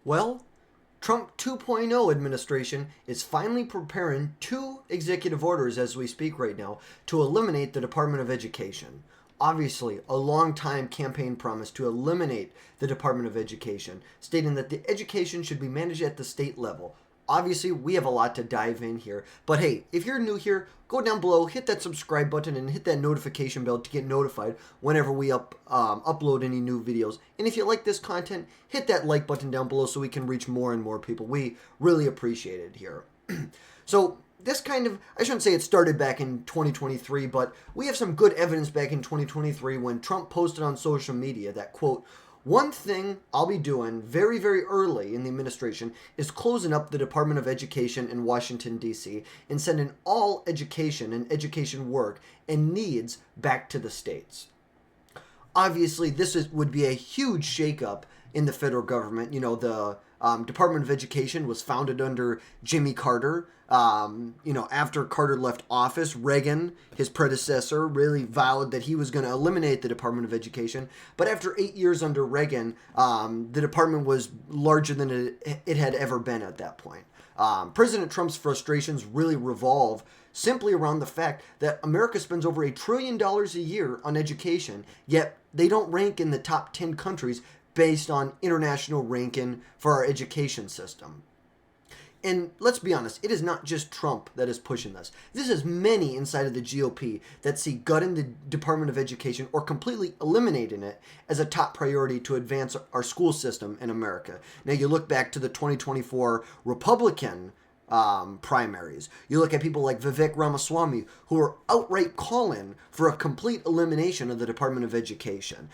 Well, Trump 2.0 administration is finally preparing two executive orders as we speak right now to eliminate the Department of Education. Obviously, a long time campaign promise to eliminate the Department of Education, stating that the education should be managed at the state level. Obviously, we have a lot to dive in here, but hey, if you're new here, go down below, hit that subscribe button, and hit that notification bell to get notified whenever we upload any new videos. And if you like this content, hit that like button down below so we can reach more and more people. We really appreciate it here. So this kind of, I shouldn't say it started back in 2023, but we have some good evidence back in 2023 when Trump posted on social media that, quote, "One thing I'll be doing very, very early in the administration is closing up the Department of Education in Washington, D.C. and sending all education and education work and needs back to the states." Obviously, would be a huge shakeup in the federal government. You know, the Department of Education was founded under Jimmy Carter. After Carter left office, Reagan, his predecessor, really vowed that he was going to eliminate the Department of Education. But after 8 years under Reagan, the department was larger than it had ever been at that point. President Trump's frustrations really revolve simply around the fact that America spends over $1 trillion a year on education, yet they don't rank in the top 10 countries based on international ranking for our education system. And let's be honest, it is not just Trump that is pushing this. This is many inside of the GOP that see gutting the Department of Education or completely eliminating it as a top priority to advance our school system in America. Now, you look back to the 2024 Republican primaries. You look at people like Vivek Ramaswamy, who are outright calling for a complete elimination of the Department of Education.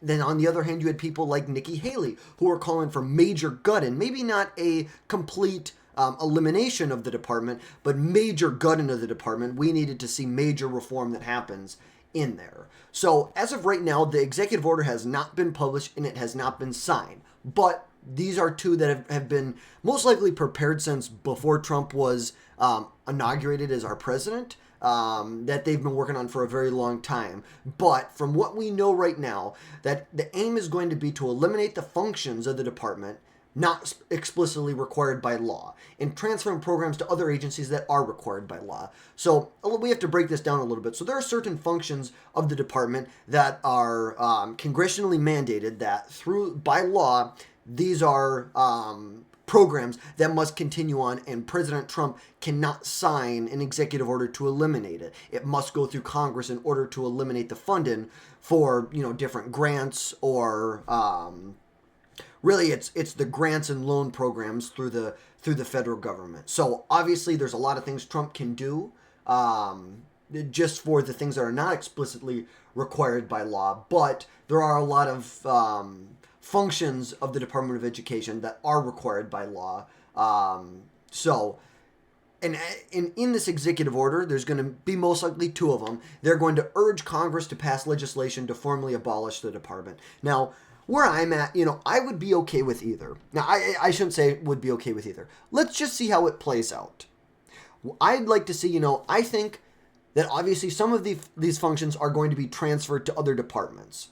Then on the other hand, you had people like Nikki Haley, who were calling for major gutting, maybe not a complete elimination of the department, but major gutting of the department. We needed to see major reform that happens in there. So as of right now, the executive order has not been published and it has not been signed. But these are two that have been most likely prepared since before Trump was inaugurated as our president. That they've been working on for a very long time. But from what we know right now, that the aim is going to be to eliminate the functions of the department not explicitly required by law and transferring programs to other agencies that are required by law. So we have to break this down a little bit. So there are certain functions of the department that are congressionally mandated that by law, these are programs that must continue on, and President Trump cannot sign an executive order to eliminate it. It must go through Congress in order to eliminate the funding for, different grants or really it's the grants and loan programs through the federal government. So obviously there's a lot of things Trump can do just for the things that are not explicitly required by law, but there are a lot of functions of the Department of Education that are required by law. And in this executive order, there's going to be most likely two of them. They're going to urge Congress to pass legislation to formally abolish the department. Now, where I'm at, I would be okay with either. Now, I shouldn't say would be okay with either. Let's just see how it plays out. I'd like to see, I think that obviously some of these functions are going to be transferred to other departments.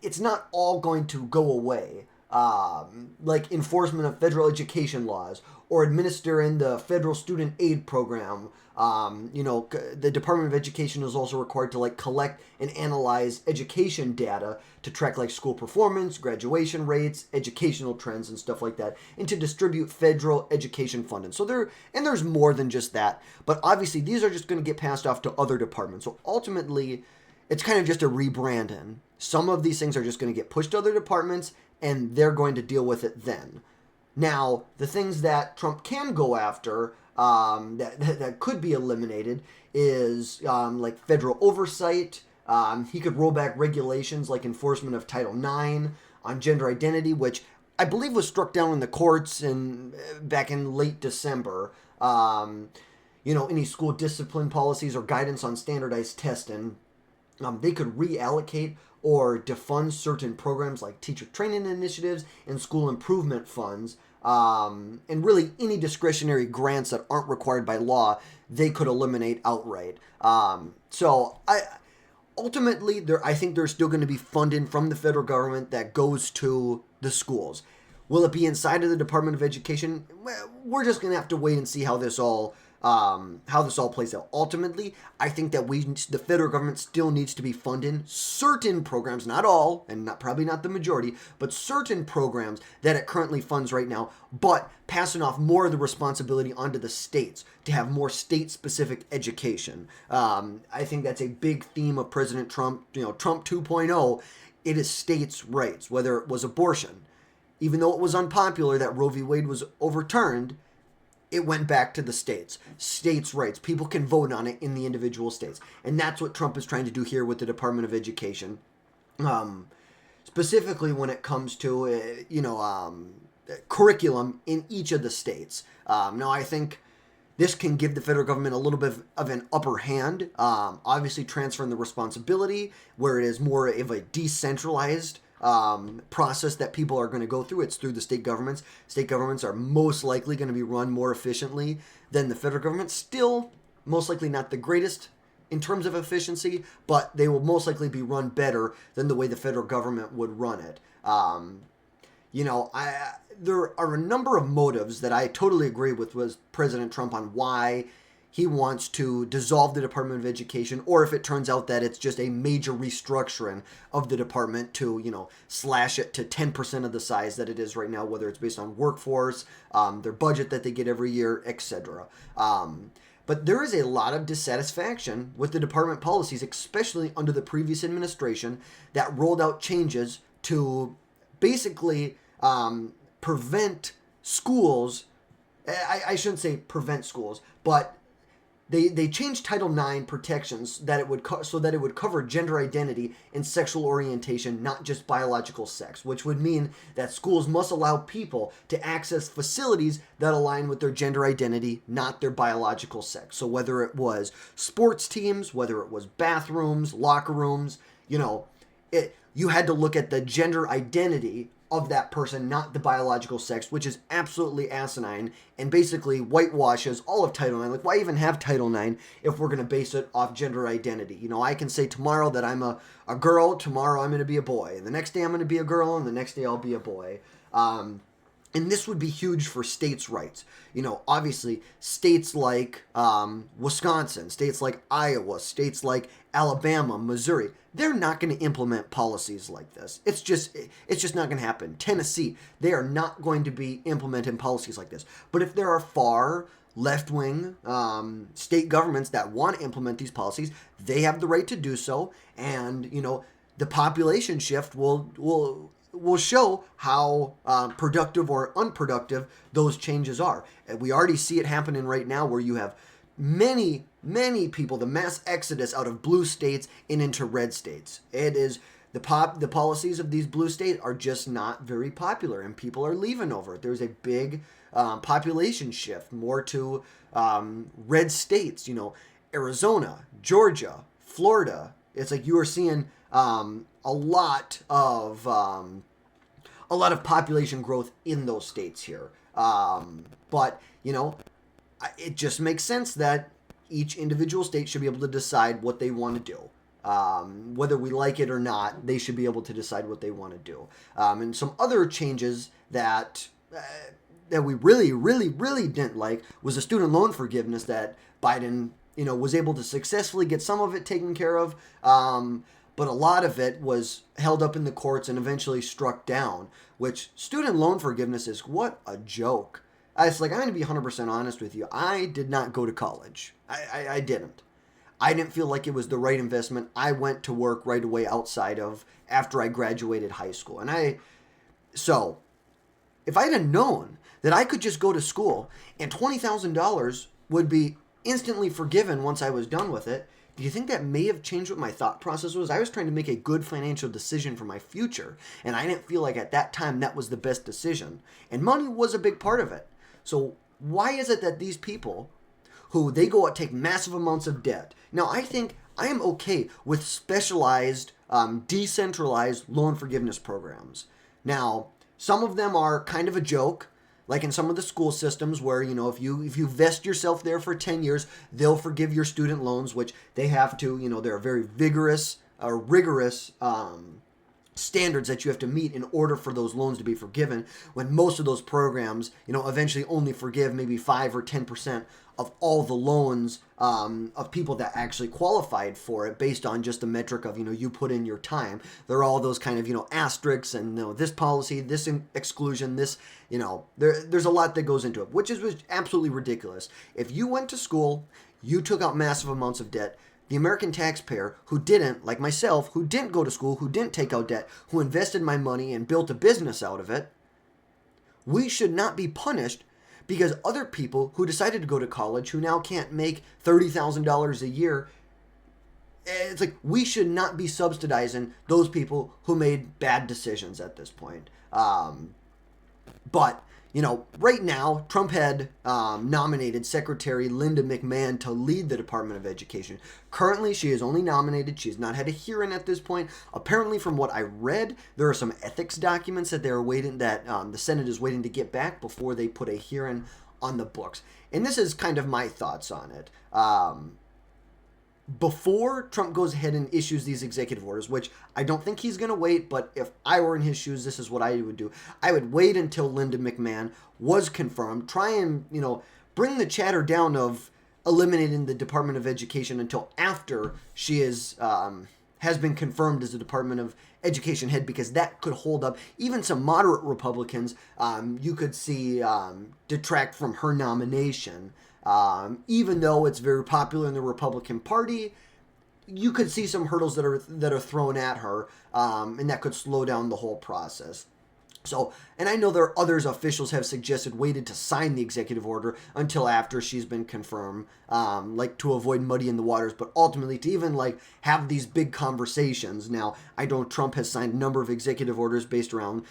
It's not all going to go away, like enforcement of federal education laws or administering the federal student aid program. The Department of Education is also required to collect and analyze education data to track school performance, graduation rates, educational trends, and stuff like that, and to distribute federal education funding. So there's more than just that, but obviously these are just going to get passed off to other departments. So ultimately, it's kind of just a rebranding. Some of these things are just going to get pushed to other departments, and they're going to deal with it then. Now, the things that Trump can go after that could be eliminated is like federal oversight. He could roll back regulations like enforcement of Title IX on gender identity, which I believe was struck down in the courts back in late December. Any school discipline policies or guidance on standardized testing. They could reallocate or defund certain programs like teacher training initiatives and school improvement funds. And really any discretionary grants that aren't required by law, they could eliminate outright. So ultimately, I think there's still going to be funding from the federal government that goes to the schools. Will it be inside of the Department of Education? Well, we're just going to have to wait and see how this all plays out. Ultimately, I think that the federal government still needs to be funding certain programs, not all, and probably not the majority, but certain programs that it currently funds right now, but passing off more of the responsibility onto the states to have more state-specific education. I think that's a big theme of President Trump. Trump 2.0, it is states' rights, whether it was abortion. Even though it was unpopular that Roe v. Wade was overturned, it went back to the states. States' rights. People can vote on it in the individual states. And that's what Trump is trying to do here with the Department of Education. Specifically when it comes to, curriculum in each of the states. Now, I think this can give the federal government a little bit of an upper hand. Obviously, transferring the responsibility where it is more of a decentralized process that people are going to go through. It's through the state governments. State governments are most likely going to be run more efficiently than the federal government. Still, most likely not the greatest in terms of efficiency, but they will most likely be run better than the way the federal government would run it. There are a number of motives that I totally agree with President Trump on why he wants to dissolve the Department of Education, or if it turns out that it's just a major restructuring of the department to, slash it to 10% of the size that it is right now, whether it's based on workforce, their budget that they get every year, etc. But there is a lot of dissatisfaction with the department policies, especially under the previous administration that rolled out changes to basically prevent schools. I shouldn't say prevent schools, but they changed Title IX protections that it would so that it would cover gender identity and sexual orientation, not just biological sex, which would mean that schools must allow people to access facilities that align with their gender identity, not their biological sex. So whether it was sports teams, whether it was bathrooms, locker rooms, you had to look at the gender identity of that person, not the biological sex, which is absolutely asinine and basically whitewashes all of Title IX. Like, why even have Title IX if we're going to base it off gender identity? I can say tomorrow that I'm a girl, tomorrow I'm going to be a boy, and the next day I'm going to be a girl, and the next day I'll be a boy. And this would be huge for states' rights. Obviously, states like Wisconsin, states like Iowa, states like Alabama, Missouri, they're not going to implement policies like this. It's just not going to happen. Tennessee, they are not going to be implementing policies like this. But if there are far left-wing state governments that want to implement these policies, they have the right to do so. And, the population shift will show how productive or unproductive those changes are. And we already see it happening right now where you have many people, the mass exodus out of blue states and into red states. It is the policies of these blue states are just not very popular, and people are leaving over it. There's a big population shift more to red states. Arizona, Georgia, Florida. It's like you are seeing a lot of population growth in those states here. But it just makes sense that each individual state should be able to decide what they want to do. Whether we like it or not, they should be able to decide what they want to do. And some other changes that we really, really, really didn't like was the student loan forgiveness that Biden, was able to successfully get some of it taken care of. But a lot of it was held up in the courts and eventually struck down, which student loan forgiveness is what a joke. It's like, I'm going to be 100% honest with you. I did not go to college. I didn't. I didn't feel like it was the right investment. I went to work right away after I graduated high school. So if I had known that I could just go to school and $20,000 would be instantly forgiven once I was done with it, do you think that may have changed what my thought process was? I was trying to make a good financial decision for my future, and I didn't feel like at that time that was the best decision. And money was a big part of it. So why is it that these people who they go out take massive amounts of debt? Now, I think I am okay with specialized, decentralized loan forgiveness programs. Now, some of them are kind of a joke, like in some of the school systems where, if you vest yourself there for 10 years, they'll forgive your student loans, which they have to, they're a very vigorous rigorous standards that you have to meet in order for those loans to be forgiven, when most of those programs, eventually only forgive maybe 5 or 10% of all the loans of people that actually qualified for it based on just the metric of, you put in your time. There are all those kind of, asterisks and, this policy, this exclusion, this, there's a lot that goes into it, which is absolutely ridiculous. If you went to school, you took out massive amounts of debt, the American taxpayer who didn't, like myself, who didn't go to school, who didn't take out debt, who invested my money and built a business out of it, we should not be punished because other people who decided to go to college, who now can't make $30,000 a year, it's like we should not be subsidizing those people who made bad decisions at this point. But right now, Trump had nominated Secretary Linda McMahon to lead the Department of Education. Currently, she is only nominated. She has not had a hearing at this point. Apparently, from what I read, there are some ethics documents that they're waiting, that the Senate is waiting to get back before they put a hearing on the books. And this is kind of my thoughts on it. Before Trump goes ahead and issues these executive orders, which I don't think he's going to wait, but if I were in his shoes, this is what I would do. I would wait until Linda McMahon was confirmed, try and, bring the chatter down of eliminating the Department of Education until after she is has been confirmed as the Department of Education head, because that could hold up even some moderate Republicans. You could see detract from her nomination. Even though it's very popular in the Republican Party, you could see some hurdles that are thrown at her, and that could slow down the whole process. So, and I know there are others officials have suggested waited to sign the executive order until after she's been confirmed, like to avoid muddying the waters, but ultimately to even like have these big conversations. Now, I know Trump has signed a number of executive orders based around,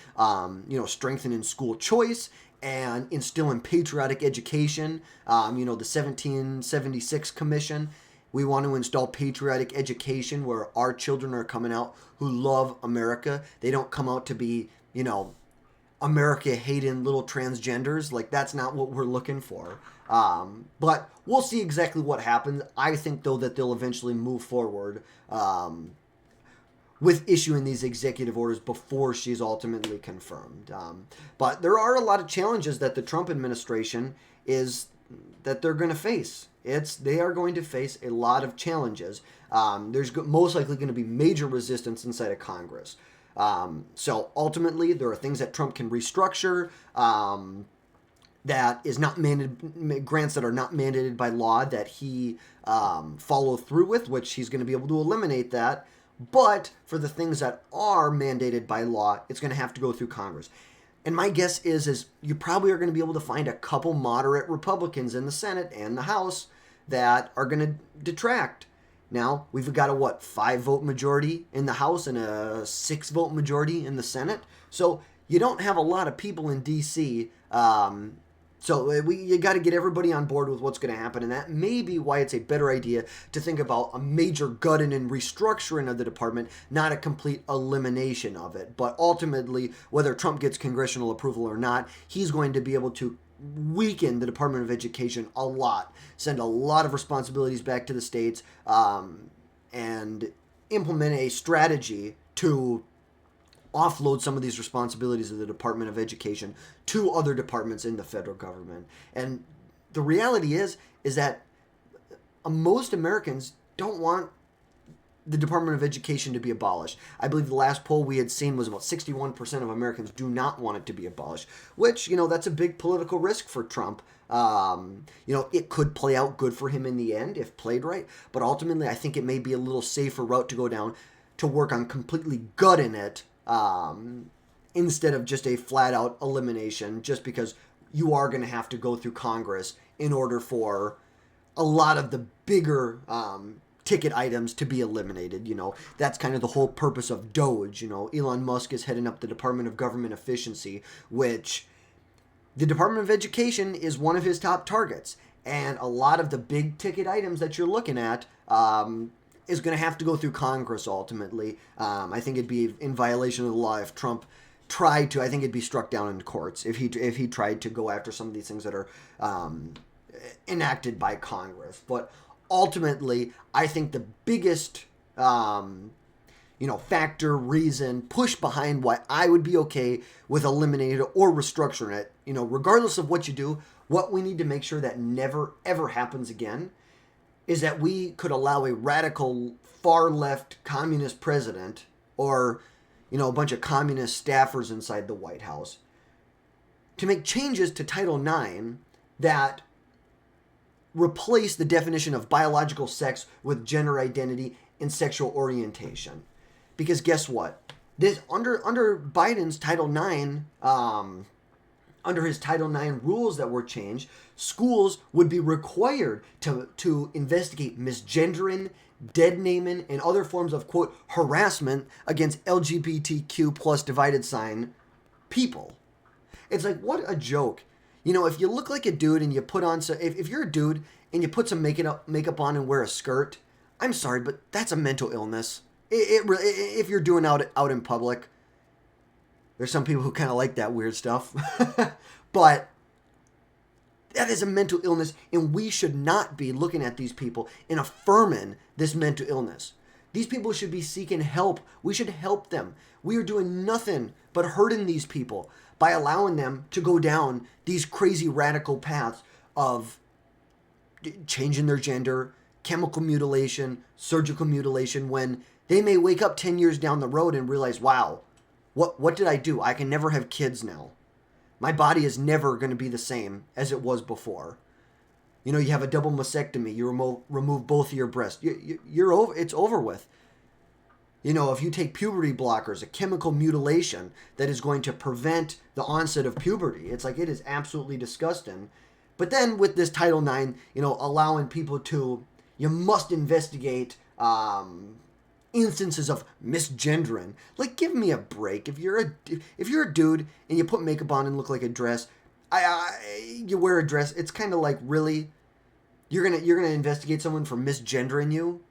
strengthening school choice and instilling patriotic education. The 1776 Commission. We want to install patriotic education where our children are coming out who love America. They don't come out to be, America-hating little transgenders. Like, that's not what we're looking for. But we'll see exactly what happens. I think, though, that they'll eventually move forward with issuing these executive orders before she's ultimately confirmed. But there are a lot of challenges that the Trump administration that they're going to face. They are going to face a lot of challenges. There's most likely going to be major resistance inside of Congress. So ultimately, there are things that Trump can restructure that is not mandated, grants that are not mandated by law that he follow through with, which he's going to be able to eliminate that. But for the things that are mandated by law, it's going to have to go through Congress. And my guess is you probably are going to be able to find a couple moderate Republicans in the Senate and the House that are going to detract. Now, we've got a 5-vote majority in the House and a 6-vote majority in the Senate. So you don't have a lot of people in D.C. So you got to get everybody on board with what's going to happen, and that may be why it's a better idea to think about a major gutting and restructuring of the department, not a complete elimination of it. But ultimately, whether Trump gets congressional approval or not, he's going to be able to weaken the Department of Education a lot, send a lot of responsibilities back to the states, and implement a strategy to offload some of these responsibilities of the Department of Education to other departments in the federal government. And the reality is that most Americans don't want the Department of Education to be abolished. I believe the last poll we had seen was about 61% of Americans do not want it to be abolished, which, that's a big political risk for Trump. It could play out good for him in the end if played right, but ultimately I think it may be a little safer route to go down to work on completely gutting it instead of just a flat-out elimination, just because you are going to have to go through Congress in order for a lot of the bigger ticket items to be eliminated. That's kind of the whole purpose of DOGE. Elon Musk is heading up the Department of Government Efficiency, which the Department of Education is one of his top targets. And a lot of the big ticket items that you're looking at is going to have to go through Congress ultimately. I think it'd be in violation of the law if Trump tried to. I think it'd be struck down in courts if he tried to go after some of these things that are enacted by Congress. But ultimately, I think the biggest factor, reason, push behind why I would be okay with eliminating it or restructuring it. Regardless of what you do, what we need to make sure that never, ever happens again is that we could allow a radical, far-left communist president or, a bunch of communist staffers inside the White House to make changes to Title IX that replace the definition of biological sex with gender identity and sexual orientation. Because guess what? This under Biden's Title IX, under his Title IX rules that were changed, schools would be required to investigate misgendering, dead naming, and other forms of, quote, harassment against LGBTQ plus divided sign people. It's like, what a joke. If you look like a dude and you put on some, if you're a dude and you put some makeup on and wear a skirt, I'm sorry, but that's a mental illness. If you're doing out in public, there's some people who kind of like that weird stuff, but that is a mental illness, and we should not be looking at these people and affirming this mental illness. These people should be seeking help. We should help them. We are doing nothing but hurting these people by allowing them to go down these crazy radical paths of changing their gender, chemical mutilation, surgical mutilation, when they may wake up 10 years down the road and realize, wow, what did I do? I can never have kids now. My body is never going to be the same as it was before. You have a double mastectomy. You remove both of your breasts. You're over. It's over with. If you take puberty blockers, a chemical mutilation that is going to prevent the onset of puberty, it's like, it is absolutely disgusting. But then with this Title IX, allowing people to, you must investigate instances of misgendering. Like, give me a break. If you're a dude and you put makeup on and look like a dress, you wear a dress, it's kind of like, really, you're gonna investigate someone for misgendering you,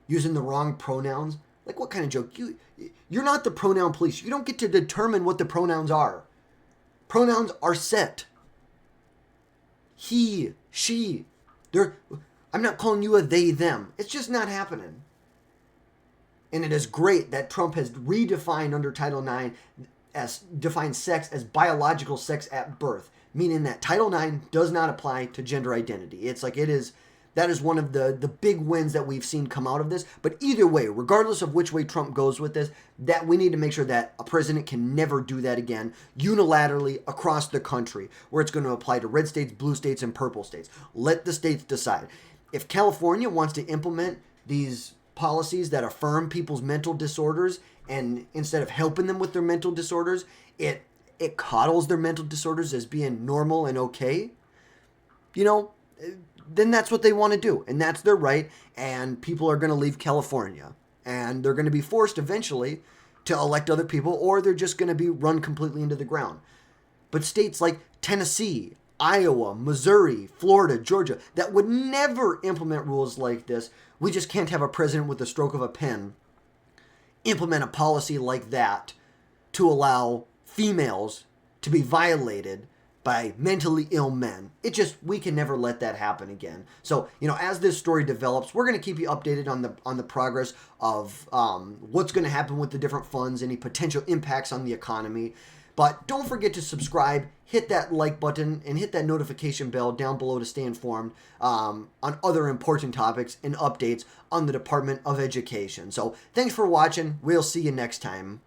using the wrong pronouns. Like, what kind of joke? You're not the pronoun police. You don't get to determine what the pronouns are. Pronouns are set. He, she. I'm not calling you a they, them. It's just not happening. And it is great that Trump has redefined under Title IX as defined sex as biological sex at birth, meaning that Title IX does not apply to gender identity. It's like, that is one of the big wins that we've seen come out of this. But either way, regardless of which way Trump goes with this, that we need to make sure that a president can never do that again unilaterally across the country, where it's going to apply to red states, blue states, and purple states. Let the states decide. If California wants to implement these policies that affirm people's mental disorders, and instead of helping them with their mental disorders, it coddles their mental disorders as being normal and okay, then that's what they want to do, and that's their right, and people are going to leave California, and they're going to be forced eventually to elect other people, or they're just going to be run completely into the ground. But states like Tennessee, Iowa, Missouri, Florida, Georgia, that would never implement rules like this, we just can't have a president with the stroke of a pen implement a policy like that to allow females to be violated by mentally ill men. We can never let that happen again. So, as this story develops, we're going to keep you updated on the progress of what's going to happen with the different funds, any potential impacts on the economy. But don't forget to subscribe, hit that like button, and hit that notification bell down below to stay informed on other important topics and updates on the Department of Education. So, thanks for watching. We'll see you next time.